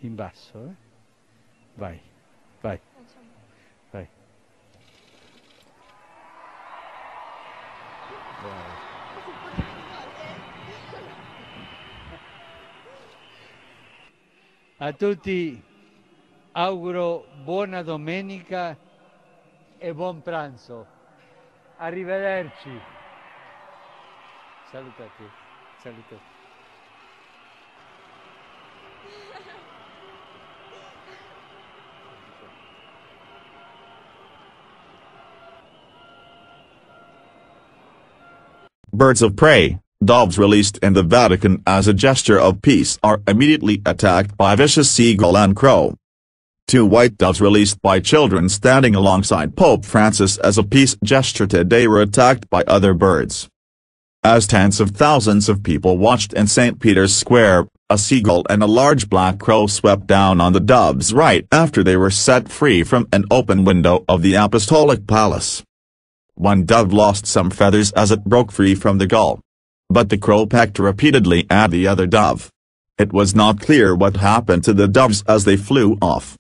In basso, eh? Vai, vai, vai. A tutti auguro buona domenica e buon pranzo. Arrivederci. Salutati. Salutati. Birds of prey, doves released in the Vatican as a gesture of peace are immediately attacked by vicious seagull and crow. 2 white doves released by children standing alongside Pope Francis as a peace gesture today were attacked by other birds. As tens of thousands of people watched in St. Peter's Square, a seagull and a large black crow swept down on the doves right after they were set free from an open window of the Apostolic Palace. One dove lost some feathers as it broke free from the gull. But the crow pecked repeatedly at the other dove. It was not clear what happened to the doves as they flew off.